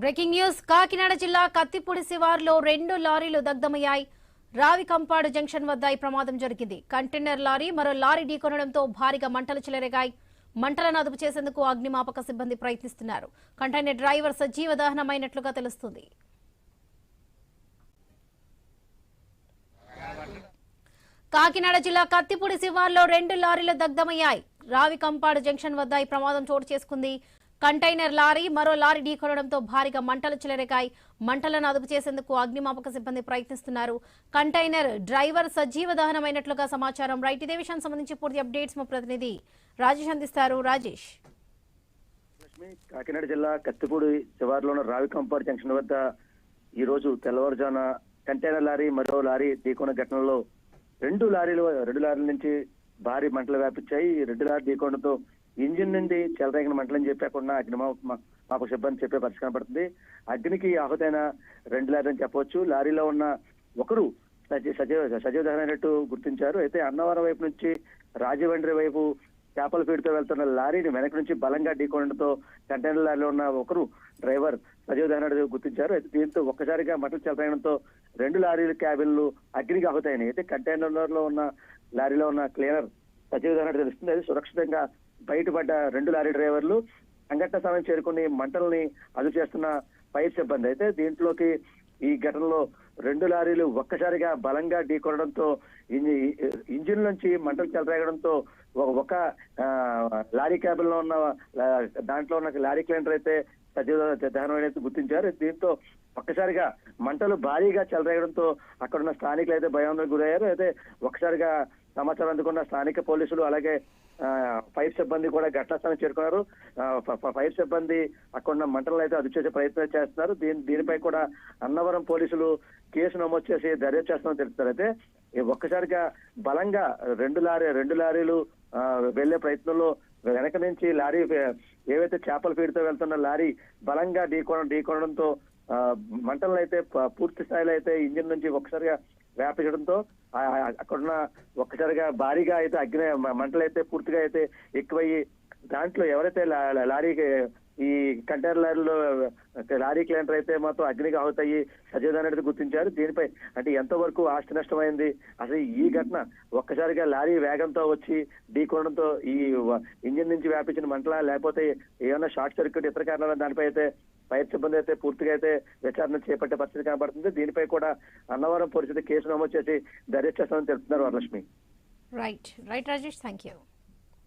Breaking news Kakinada జిల్లా కత్తిపూడి శివార్లో 2 లారీలు దగ్ధమయ్యాయి. Ravikampadu junction వద్ద ఈ ప్రమాదం జరిగింది. కంటైనర్ లారీ మరో లారీ ఢీకొనడంతో భారీగా మంటలు చెలరేగాయి. మంటలను అదుపు చేసేందుకు అగ్నిమాపక సిబ్బంది ప్రయత్నిస్తున్నారు. కంటైనర్ డ్రైవర్ సజీవ దహనమైనట్లుగా తెలుస్తుంది. కాకినాడ జిల్లా కత్తిపూడి శివార్లో 2 లారీలు దగ్ధమయ్యాయి. రావికంపాడు జంక్షన్ వద్ద ఈ ప్రమాదం చోటు చేసుకుంది. కంటైనర్ లారీ మరో లారీ ఢీకొనడంతో భారీగా మంటలు చెలరేగాయి. మంటలను అదుపు చేసేందుకు అగ్నిమాపక సిబ్బంది ప్రయత్నిస్తున్నారు. కంటైనర్ డ్రైవర్ సజీవ దహనమైనట్లుగా సమాచారం. రైట్, ఇదే విషయానికి సంబంధించి పూర్తి అప్డేట్స్ మా ప్రతినిధి రాజేష్ అందిస్తారు. రాజేష్, కాకినాడ జిల్లా కత్తిపూడి శివార్లోని రావికంపాడు జంక్షన్ వద్ద ఈ రోజు తెల్లవారుజామున కంటైనర్ లారీ మరో లారీ ఢీకొన్న ఘటనలో రెండు లారీల నుంచి భారీ మంటలు వ్యాపించాయి. ఈ 2 లారీ ఢీకొనడంతో ఇంజిన్ నుండి చెలరేగిన మంటలని చెప్పకుండా అగ్నిమాపక సిబ్బంది చెప్పే పరిస్థితి కనబడుతుంది. అగ్నికి ఆహుతైన 2 లారీలు అని చెప్పవచ్చు. లారీలో ఉన్న ఒకరు సజీవ దహనమైనట్టు గుర్తించారు. అయితే అన్నవరం వైపు నుంచి రాజమండ్రి వైపు చేపల ఫీడ్తో వెళ్తున్న లారీని వెనక నుంచి బలంగా ఢీకొనడంతో కంటైనర్ లారీలో ఉన్న ఒకరు డ్రైవర్ సజీవ దహనట్టు గుర్తించారు. అయితే దీంతో ఒక్కసారిగా మంటలు చెలరేయడంతో 2 లారీల క్యాబిన్లు అగ్నికి ఆహుతైనాయి. అయితే కంటైనర్ లో ఉన్న లారీలో ఉన్న క్లీనర్ సజీవ దహనట్టు తెలుస్తుంది. అది సురక్షితంగా బయటపడ్డ 2 లారీ డ్రైవర్లు సంఘటన సమయం చేరుకుని మంటల్ని అదుపు చేస్తున్న ఫైర్ సిబ్బంది. అయితే దీంట్లోకి ఈ ఘటనలో 2 లారీలు ఒక్కసారిగా బలంగా ఢీకొనడంతో ఇంజిన్ నుంచి మంటలు చెలరేగడంతో ఒక లారీ క్యాబిన్ లో ఉన్న దాంట్లో ఉన్న లారీ క్లీనర్ అయితే సజీవ దహనం అయితే గుర్తించారు. దీంతో ఒక్కసారిగా మంటలు భారీగా చెలరేగడంతో అక్కడ ఉన్న స్థానికులు అయితే భయాందోళనకు గురయ్యారు. అయితే ఒక్కసారిగా సమాచారం అందుకున్న స్థానిక పోలీసులు అలాగే ఫైర్ సిబ్బంది కూడా ఘటనా స్థానం చేరుకున్నారు. ఫైర్ సిబ్బంది అక్కడ ఉన్న మంటలను అయితే అదుపు చేసే ప్రయత్నం చేస్తున్నారు. దీనిపై కూడా అన్నవరం పోలీసులు కేసు నమోదు చేసి దర్యాప్తు చేస్తామని తెలుపుతారు. అయితే ఒక్కసారిగా బలంగా 2 లారీలు వెళ్లే ప్రయత్నంలో వెనక నుంచి లారీ ఏవైతే చేపల ఫీడ్తో వెళ్తున్న లారీ బలంగా ఢీకొనడంతో మంటలను అయితే పూర్తి స్థాయిలో అయితే ఇంజిన్ నుంచి ఒక్కసారిగా వ్యాపించడంతో అక్కడున్న ఒక్కసారిగా భారీగా అయితే మంటలు అయితే పూర్తిగా అయితే ఎక్కువయ్యి దాంట్లో ఎవరైతే లారీకి ఈ కంటైనర్ లారీలో లారీ క్లీనర్ అయితే మాత్రం అగ్నికి ఆహుతయ్యి సజీవదాన్ని గుర్తించారు. దీనిపై అంటే ఎంతవరకు ఆస్తి నష్టమైంది, అసలు ఈ ఘటన ఒక్కసారిగా లారీ వేగంతో వచ్చి ఢీకొనడంతో ఈ ఇంజిన్ నుంచి వ్యాపించిన మంటల లేకపోతే ఏమైనా షార్ట్ సర్క్యూట్ ఇతర కారణాల దానిపై అయితే ఫైర్ సిబ్బంది అయితే పూర్తిగా అయితే విచారణ చేపట్టే పరిస్థితి కనబడుతుంది. దీనిపై కూడా అన్నవరం పోలీసులు కేసు నమోదు చేసి దర్యాప్తు చేస్తామని తెలుపుతున్నారు Varalakshmi. Right Rajesh, thank you.